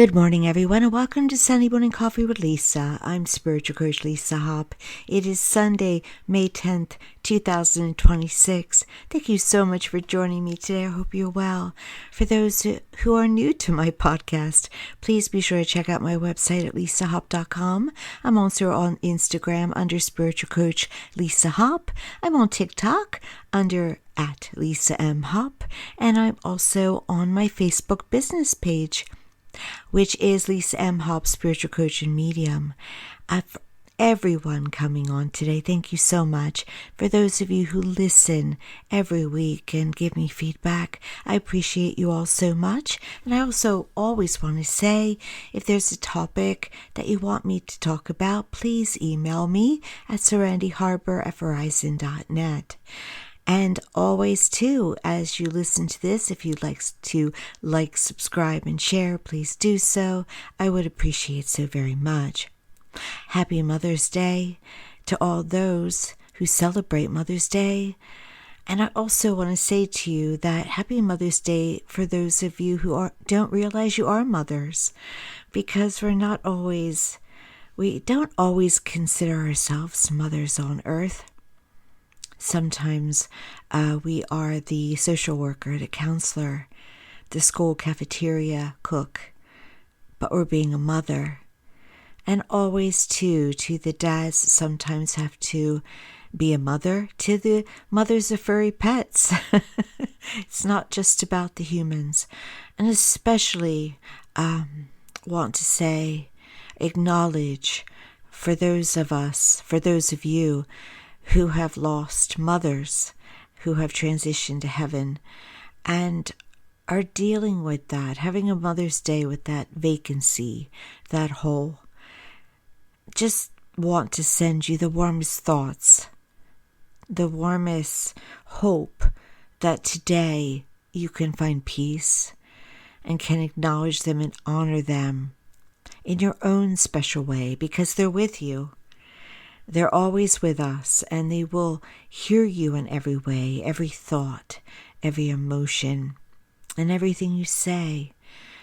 Good morning, everyone, and welcome to Sunday Morning Coffee with Lisa. I'm Spiritual Coach Lisa Hop. It is Sunday, May 10th, 2026. Thank you so much for joining me today. I hope you're well. For those who are new to my podcast, please be sure to check out my website at lisahop.com. I'm also on Instagram under Spiritual Coach Lisa Hop. I'm on TikTok under at Lisa M. Hop, and I'm also on my Facebook business page, which is Lisa M. Hop, Spiritual Coach and Medium. For everyone coming on today, thank you so much. For those of you who listen every week and give me feedback, I appreciate you all so much. And I also always want to say, if there's a topic that you want me to talk about, please email me at serendityharbor@verizon.net. And always, too, as you listen to this, if you'd like to subscribe, and share, please do so. I would appreciate so very much. Happy Mother's Day to all those who celebrate Mother's Day. And I also want to say to you that Happy Mother's Day for those of you who don't realize you are mothers, because we don't always consider ourselves mothers on earth. Sometimes we are the social worker, the counselor, the school cafeteria cook, but we're being a mother. And always, too, to the dads sometimes have to be a mother, to the mothers of furry pets. It's not just about the humans. And especially want to say, acknowledge for those of you who have lost mothers, who have transitioned to heaven, and are dealing with that, having a Mother's Day with that vacancy, that hole. Just want to send you the warmest thoughts, the warmest hope that today you can find peace and can acknowledge them and honor them in your own special way, because they're with you. They're always with us, and they will hear you in every way, every thought, every emotion, and everything you say.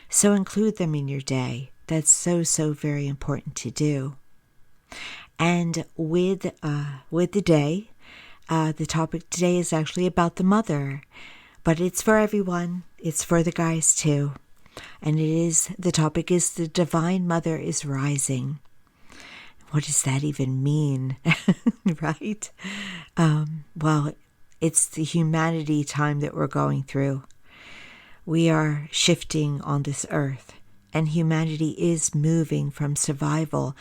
So include them in your day. That's so, so very important to do. And with the day, the topic today is actually about the mother, but it's for everyone. It's for the guys too. And the topic is the Divine Mother is rising. What does that even mean, right? Well, it's the humanity time that we're going through. We are shifting on this earth, and humanity is moving from survival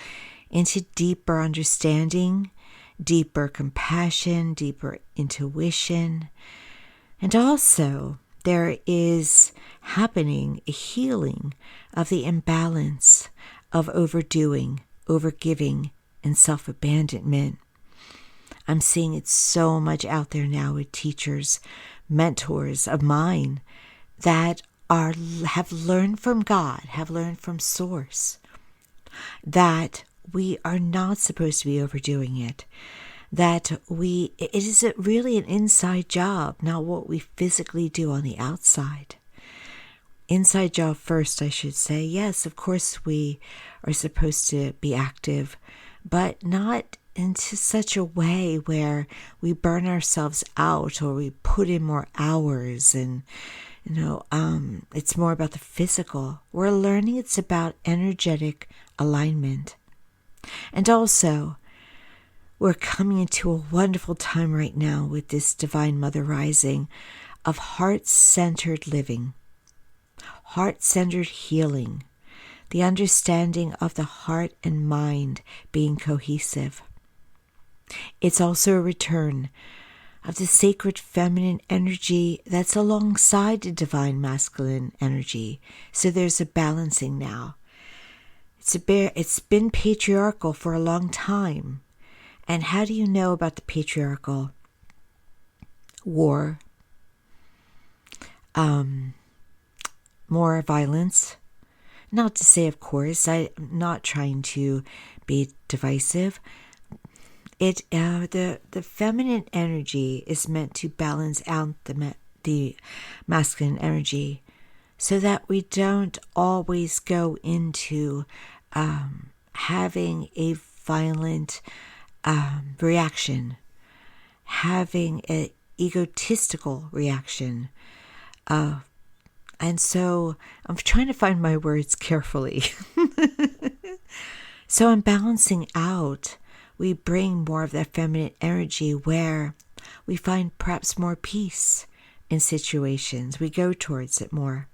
into deeper understanding, deeper compassion, deeper intuition. And also, there is happening a healing of the imbalance of overdoing, overgiving, and self-abandonment. I'm seeing it so much out there now with teachers, mentors of mine that have learned from God, have learned from Source, that we are not supposed to be overdoing it, that it is really an inside job, not what we physically do on the outside. Inside job first, I should say. Yes, of course we are supposed to be active, but not into such a way where we burn ourselves out or we put in more hours, and it's more about the physical. We're learning it's about energetic alignment. And also, we're coming into a wonderful time right now with this Divine Mother rising of heart-centered living, heart-centered healing, the understanding of the heart and mind being cohesive. It's also a return of the sacred feminine energy that's alongside the divine masculine energy. So there's a balancing now. It's been patriarchal for a long time. And how do you know about the patriarchal? War, more violence. Not to say, of course, I'm not trying to be divisive. The feminine energy is meant to balance out the masculine energy, so that we don't always go into having a violent reaction, having an egotistical reaction. And so I'm trying to find my words carefully. So in balancing out, we bring more of that feminine energy where we find perhaps more peace in situations. We go towards it more.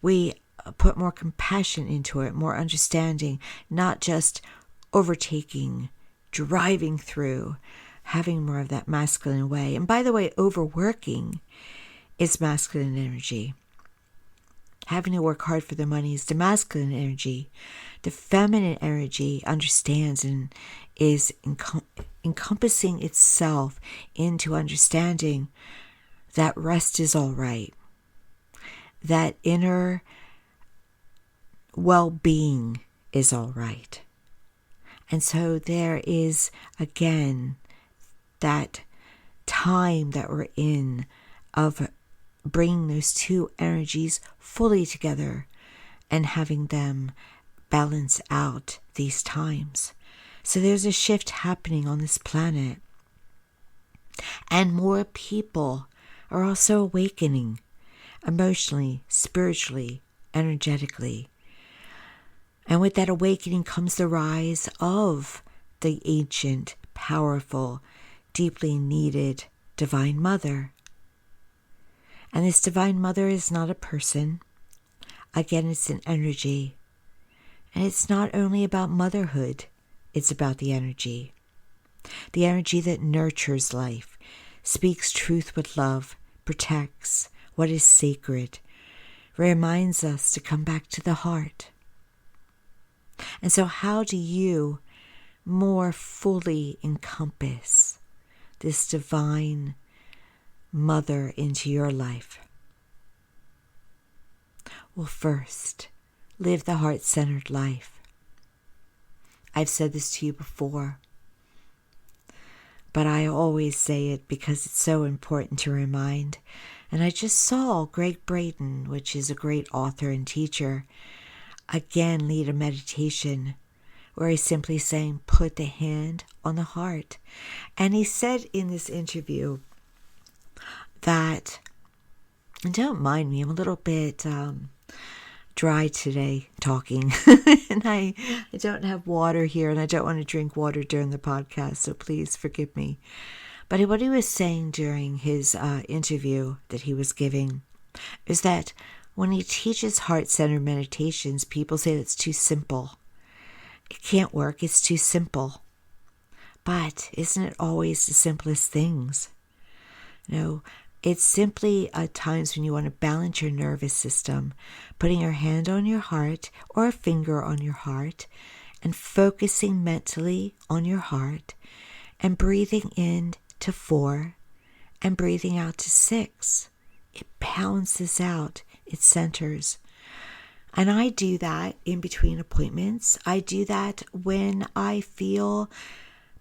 We put more compassion into it, more understanding, not just overtaking, driving through, having more of that masculine way. And by the way, overworking is masculine energy. Having to work hard for the money is the masculine energy. The feminine energy understands and is encompassing itself into understanding that rest is all right, that inner well-being is all right. And so there is, again, that time that we're in of bringing those two energies fully together and having them balance out these times. So there's a shift happening on this planet. And more people are also awakening emotionally, spiritually, energetically. And with that awakening comes the rise of the ancient, powerful, deeply needed Divine Mother. And this Divine Mother is not a person. Again, it's an energy. And it's not only about motherhood, it's about the energy. The energy that nurtures life, speaks truth with love, protects what is sacred, reminds us to come back to the heart. And so how do you more fully encompass this Divine Mother into your life? Well, first, live the heart-centered life. I've said this to you before, but I always say it because it's so important to remind. And I just saw Gregg Braden, which is a great author and teacher, again lead a meditation where he's simply saying, put the hand on the heart. And he said in this interview that, and don't mind me, I'm a little bit dry today talking, and I don't have water here, and I don't want to drink water during the podcast, so please forgive me. But what he was saying during his interview that he was giving is that when he teaches heart-centered meditations, people say it's too simple. It can't work, it's too simple. But isn't it always the simplest things? No, it's simply at times when you want to balance your nervous system, putting your hand on your heart or a finger on your heart and focusing mentally on your heart and breathing in to 4 and breathing out to 6. It balances out, it centers. And I do that in between appointments. I do that when I feel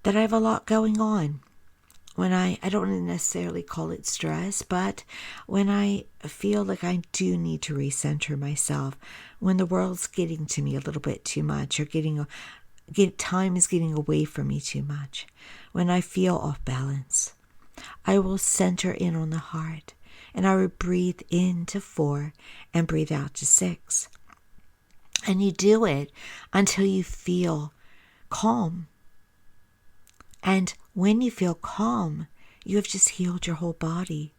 that I have a lot going on. When I don't necessarily call it stress, but when I feel like I do need to recenter myself, when the world's getting to me a little bit too much or time is getting away from me too much, when I feel off balance, I will center in on the heart and I will breathe in to 4 and breathe out to 6. And you do it until you feel calm. And when you feel calm, you have just healed your whole body.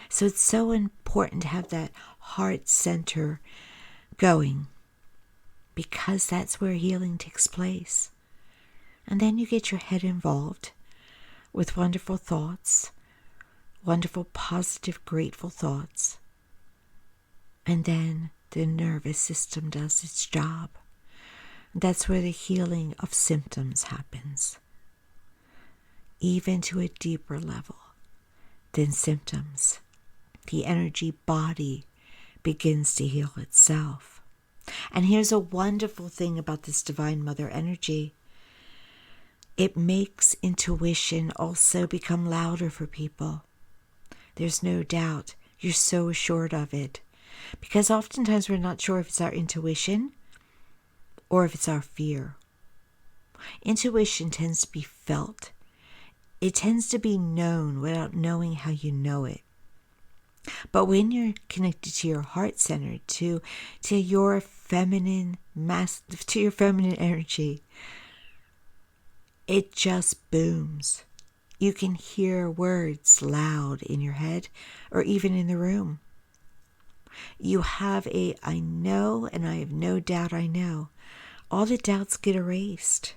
So it's so important to have that heart center going, because that's where healing takes place. And then you get your head involved with wonderful thoughts, wonderful, positive, grateful thoughts. And then the nervous system does its job. That's where the healing of symptoms happens, even to a deeper level than symptoms. The energy body begins to heal itself. And here's a wonderful thing about this Divine Mother energy. It makes intuition also become louder for people. There's no doubt. You're so assured of it. Because oftentimes we're not sure if it's our intuition or if it's our fear. Intuition tends to be felt. It tends to be known without knowing how you know it. But when you're connected to your heart center, to your feminine to your feminine energy, it just booms. You can hear words loud in your head or even in the room. You have I know, and I have no doubt I know. All the doubts get erased.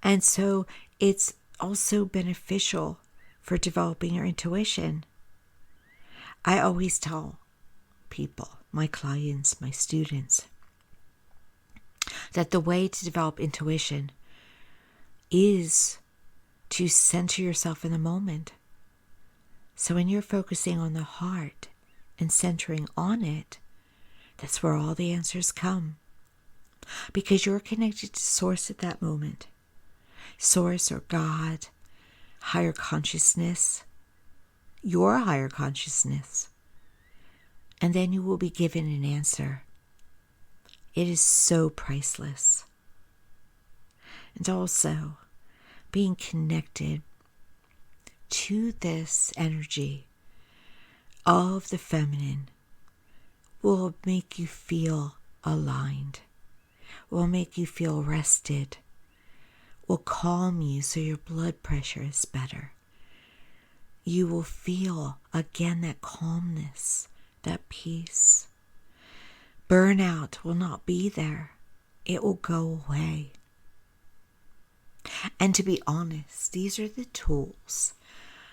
And so it's also beneficial for developing your intuition. I always tell people, my clients, my students, that the way to develop intuition is to center yourself in the moment. So when you're focusing on the heart and centering on it, that's where all the answers come. Because you're connected to Source at that moment. Source or God, higher consciousness, your higher consciousness. And then you will be given an answer. It is so priceless. And also, being connected to this energy of the feminine will make you feel aligned, will make you feel rested, will calm you so your blood pressure is better. You will feel, again, that calmness, that peace. Burnout will not be there. It will go away. And to be honest, these are the tools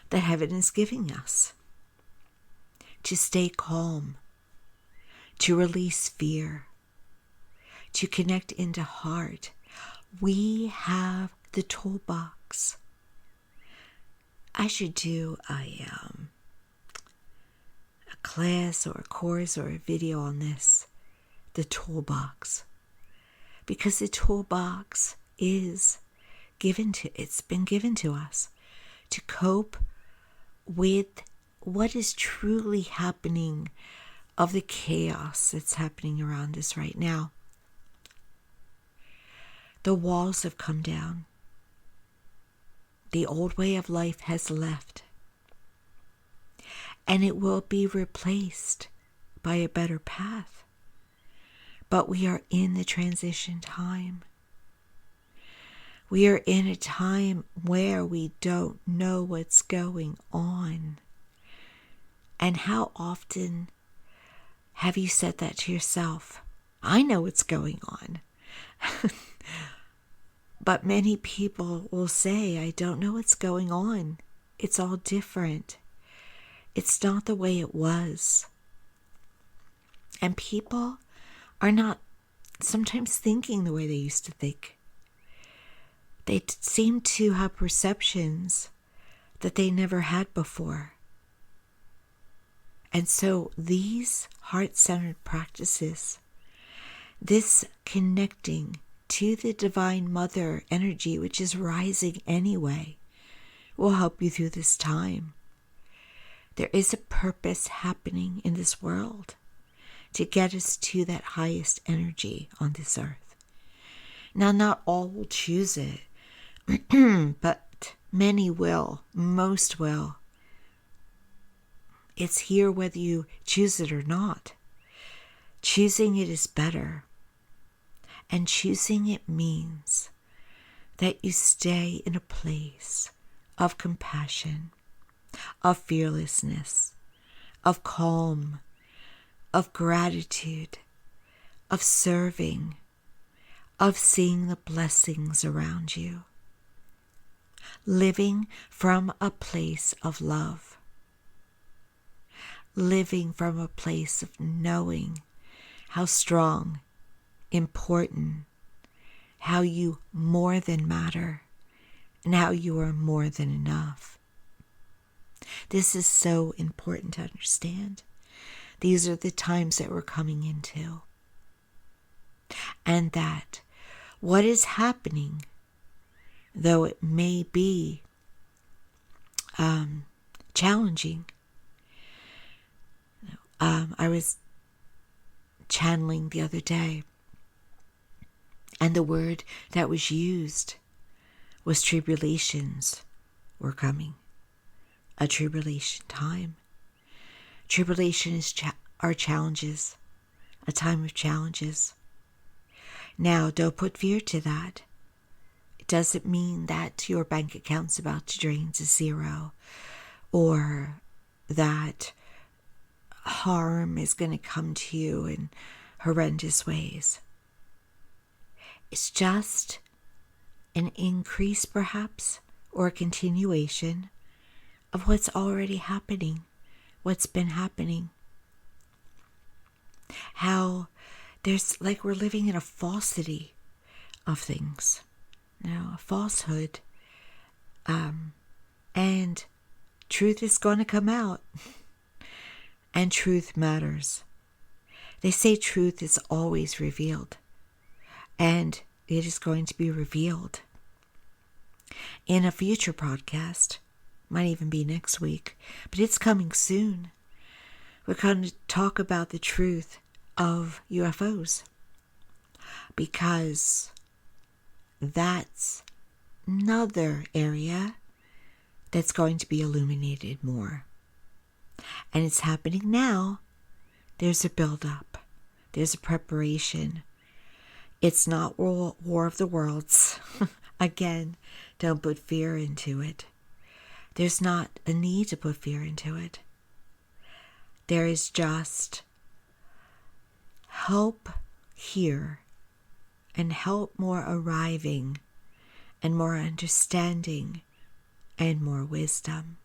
that heaven is giving us to stay calm, to release fear, to connect into heart. We have the toolbox. I should do a class or a course or a video on this, the toolbox, because the toolbox it's been given to us to cope with what is truly happening of the chaos that's happening around us right now. The walls have come down. The old way of life has left. And it will be replaced by a better path. But we are in the transition time. We are in a time where we don't know what's going on. And how often have you said that to yourself? I know what's going on. But many people will say, I don't know what's going on. It's all different. It's not the way it was. And people are not sometimes thinking the way they used to think. They seem to have perceptions that they never had before. And so these heart-centered practices, this connecting to the Divine Mother energy, which is rising anyway, will help you through this time. There is a purpose happening in this world to get us to that highest energy on this earth. Now, not all will choose it, but many will, most will. It's here whether you choose it or not. Choosing it is better. And choosing it means that you stay in a place of compassion, of fearlessness, of calm, of gratitude, of serving, of seeing the blessings around you. Living from a place of love. Living from a place of knowing how strong, important, how you more than matter, and how you are more than enough. This is so important to understand. These are the times that we're coming into. And that what is happening, though it may be challenging, I was channeling the other day, and the word that was used was tribulations were coming. A tribulation time. Tribulation is our challenges, a time of challenges. Now, don't put fear to that. It doesn't mean that your bank account's about to drain to zero, or that harm is going to come to you in horrendous ways. It's just an increase, perhaps, or a continuation of what's already happening, what's been happening. How there's like we're living in a falsity of things, a falsehood, and truth is going to come out, and truth matters. They say truth is always revealed, and it is going to be revealed in a future podcast. Might even be next week, but it's coming soon. We're going to talk about the truth of UFOs, because that's another area that's going to be illuminated more. And it's happening now. There's a build-up. There's a preparation. It's not War of the Worlds. Again, don't put fear into it. There's not a need to put fear into it. There is just help here, and help more arriving, and more understanding, and more wisdom.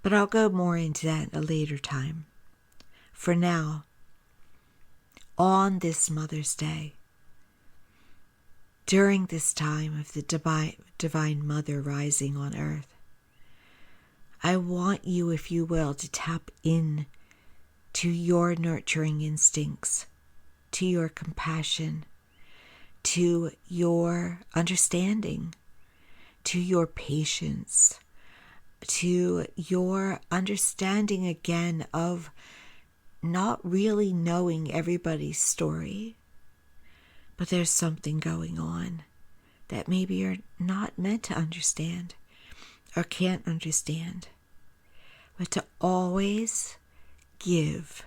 But I'll go more into that at a later time. For now, on this Mother's Day, during this time of the Divine Mother rising on earth, I want you, if you will, to tap in to your nurturing instincts, to your compassion, to your understanding, to your patience, to your understanding again of not really knowing everybody's story, but there's something going on that maybe you're not meant to understand or can't understand. But to always give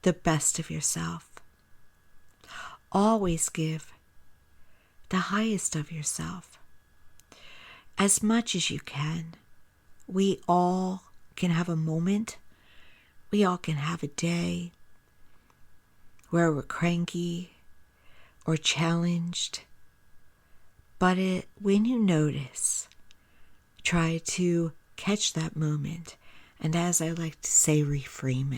the best of yourself. Always give the highest of yourself, as much as you can. We all can have a moment, we all can have a day where we're cranky or challenged, but when you notice, try to catch that moment, and as I like to say, reframe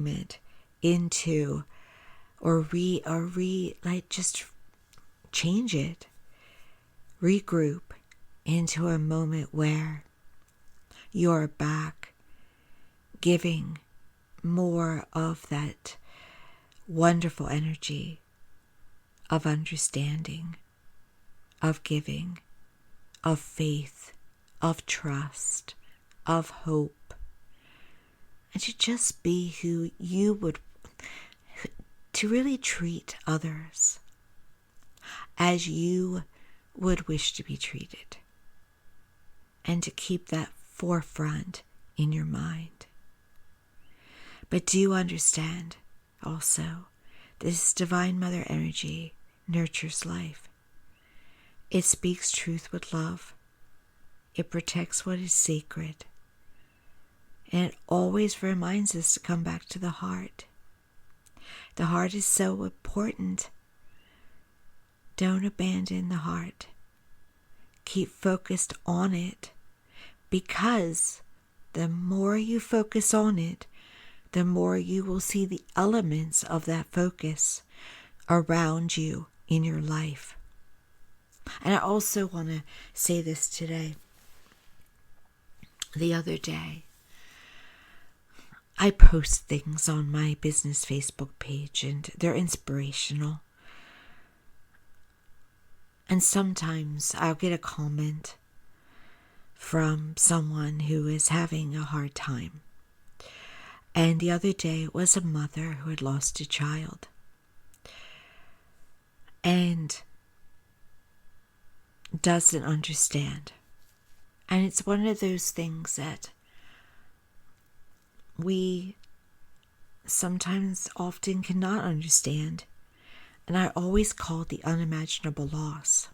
it into, just change it, regroup into a moment where you're back giving more of that wonderful energy of understanding, of giving, of faith, of trust, of hope, and to just be who you would, to really treat others as you would wish to be treated, and to keep that forefront in your mind. But do you understand also, this Divine Mother energy nurtures life. It speaks truth with love. It protects what is sacred. And it always reminds us to come back to the heart. The heart is so important. Don't abandon the heart. Keep focused on it, because the more you focus on it, the more you will see the elements of that focus around you in your life. And I also want to say this today. The other day, I post things on my business Facebook page, and they're inspirational. And sometimes I'll get a comment from someone who is having a hard time. And the other day it was a mother who had lost a child. And doesn't understand. And it's one of those things that we sometimes often cannot understand. And I always call it the unimaginable loss.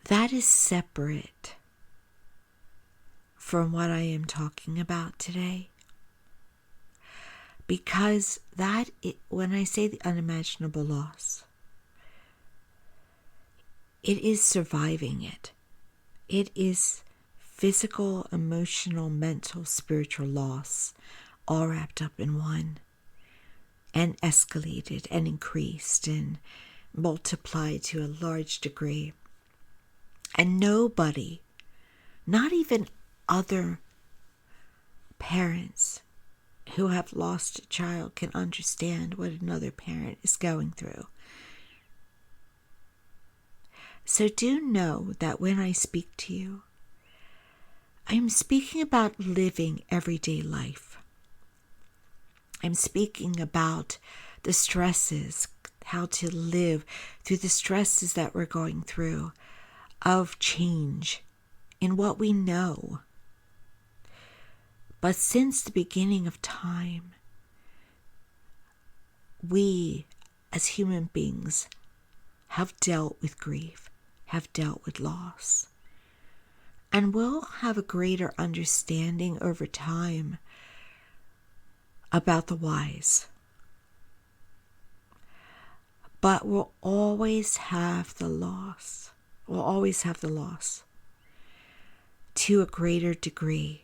That is separate from what I am talking about today. Because when I say the unimaginable loss, it is surviving it. It is physical, emotional, mental, spiritual loss, all wrapped up in one, and escalated and increased and multiplied to a large degree. And nobody, not even other parents who have lost a child, can understand what another parent is going through. So do know that when I speak to you, I'm speaking about living everyday life. I'm speaking about the stresses, how to live through the stresses that we're going through of change in what we know. But since the beginning of time, we as human beings have dealt with grief, have dealt with loss, and will have a greater understanding over time about the whys. But we'll always have the loss. We'll always have the loss to a greater degree.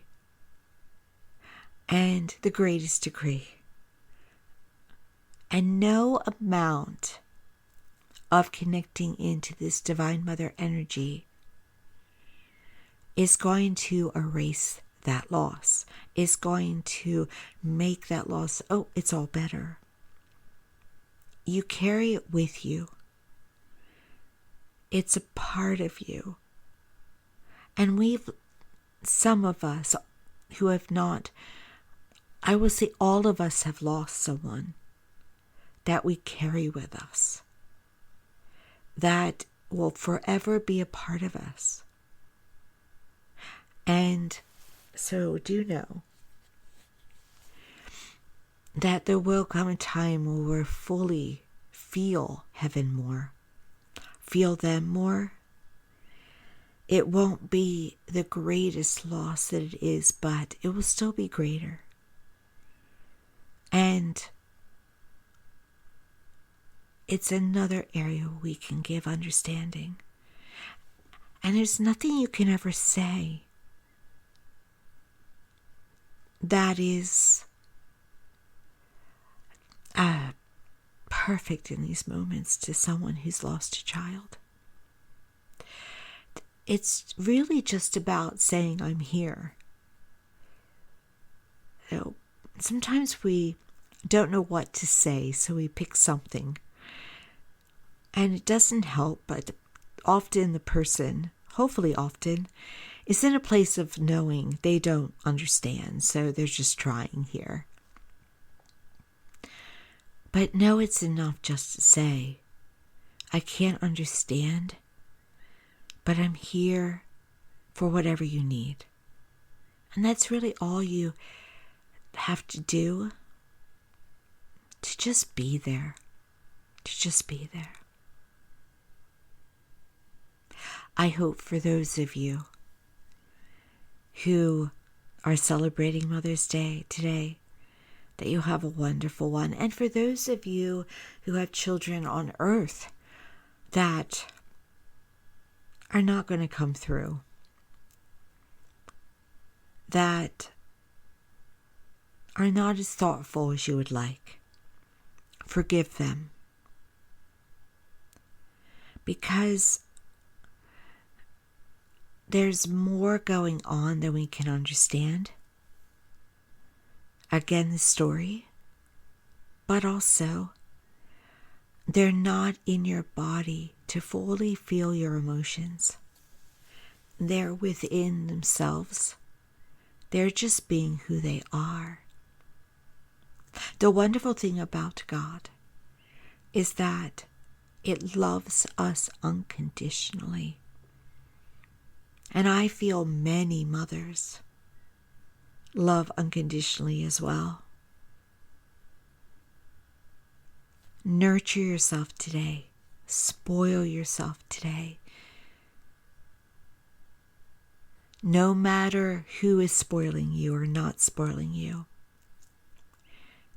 And the greatest degree. And no amount of connecting into this Divine Mother energy is going to erase that loss, is going to make that loss, oh, it's all better. You carry it with you. It's a part of you. And some of us who have not, I will say all of us have lost someone that we carry with us, that will forever be a part of us. And so do know that there will come a time where we'll fully feel heaven more, feel them more. It won't be the greatest loss that it is, but it will still be greater. And it's another area we can give understanding. And there's nothing you can ever say that is perfect in these moments to someone who's lost a child. It's really just about saying, I'm here. Sometimes we don't know what to say, so we pick something. And it doesn't help, but often the person, hopefully often, is in a place of knowing they don't understand, so they're just trying here. But no, it's enough just to say, I can't understand, but I'm here for whatever you need. And that's really all you have to do, to just be there, to just be there. I hope for those of you who are celebrating Mother's Day today, that you have a wonderful one. And for those of you who have children on earth that are not going to come through, that are not as thoughtful as you would like, forgive them. Because there's more going on than we can understand. Again, the story, but also They're not in your body to fully feel your emotions. They're within themselves. They're just being who they are. The wonderful thing about God is that it loves us unconditionally. And I feel many mothers love unconditionally as well. Nurture yourself today. Spoil yourself today. No matter who is spoiling you or not spoiling you,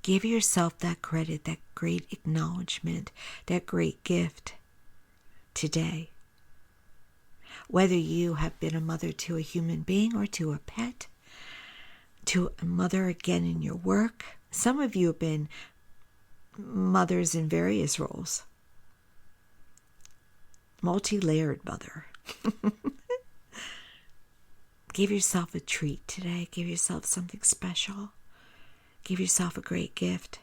give yourself that credit, that great acknowledgement, that great gift today. Whether you have been a mother to a human being or to a pet, to a mother again in your work. Some of you have been mothers in various roles. Multi-layered mother. Give yourself a treat today. Give yourself something special. Give yourself a great gift.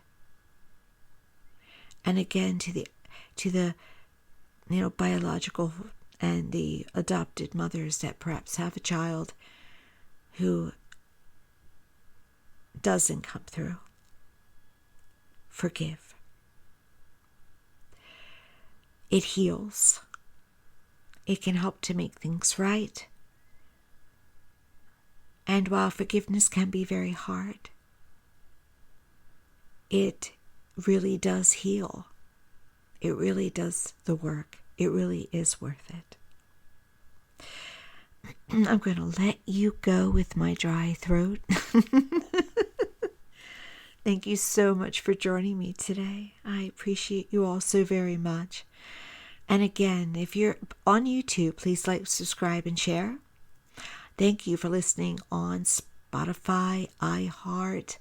And again, to the biological and the adopted mothers that perhaps have a child who doesn't come through, forgive. It heals. It can help to make things right. And while forgiveness can be very hard, it really does heal. It really does the work. It really is worth it. I'm going to let you go with my dry throat. Thank you so much for joining me today. I appreciate you all so very much. And again, if you're on YouTube, please like, subscribe, and share. Thank you for listening on Spotify, iHeart,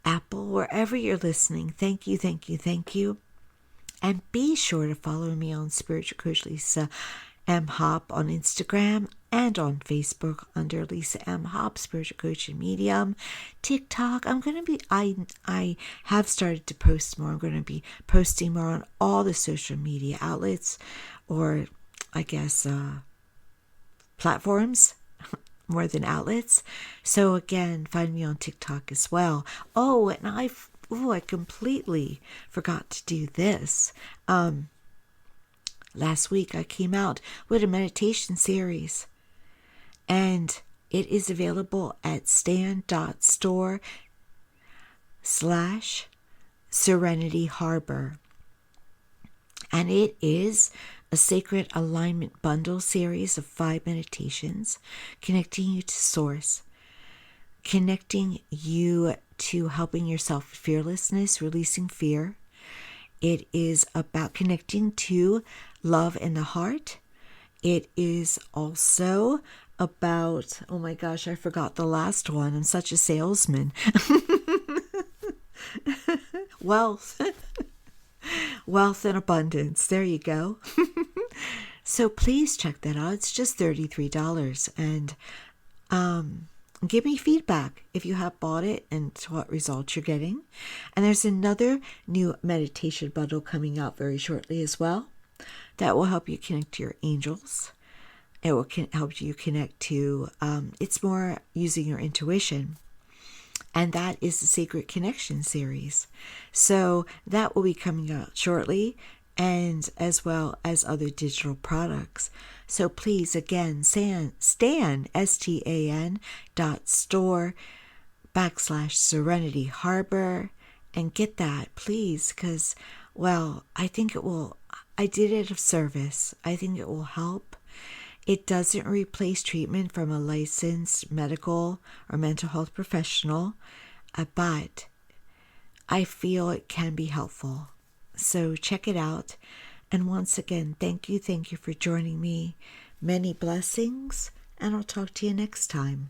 Apple, wherever you're listening. Thank you, thank you, thank you. And be sure to follow me on Spiritual Coach Lisa M. Hop on Instagram and on Facebook under Lisa M. Hop, Spiritual Coach and Medium. TikTok, I have started to post more. I'm going to be posting more on all the social media outlets, or I guess platforms, more than outlets. So again, find me on TikTok as well. Oh, and I completely forgot to do this. Last week I came out with a meditation series, and it is available at stan.store/Serenity Harbor. And it is a sacred alignment bundle series of 5 meditations connecting you to Source, connecting you to helping yourself with fearlessness, releasing fear. It is about connecting to love in the heart. It is also about, oh my gosh, I forgot the last one. I'm such a salesman. Wealth. Wealth and abundance. There you go. So please check that out. It's just $33. And give me feedback if you have bought it and what results you're getting. And there's another new meditation bundle coming out very shortly as well that will help you connect to your angels. It will help you connect to, it's more using your intuition. And that is the Sacred Connection series. So that will be coming out shortly, and as well as other digital products. So please, again, stan.store/Serenity Harbor, and get that, please, because, well, I think it will, I did it of service. I think it will help. It doesn't replace treatment from a licensed medical or mental health professional, but I feel it can be helpful. So check it out. And once again, thank you for joining me. Many blessings, and I'll talk to you next time.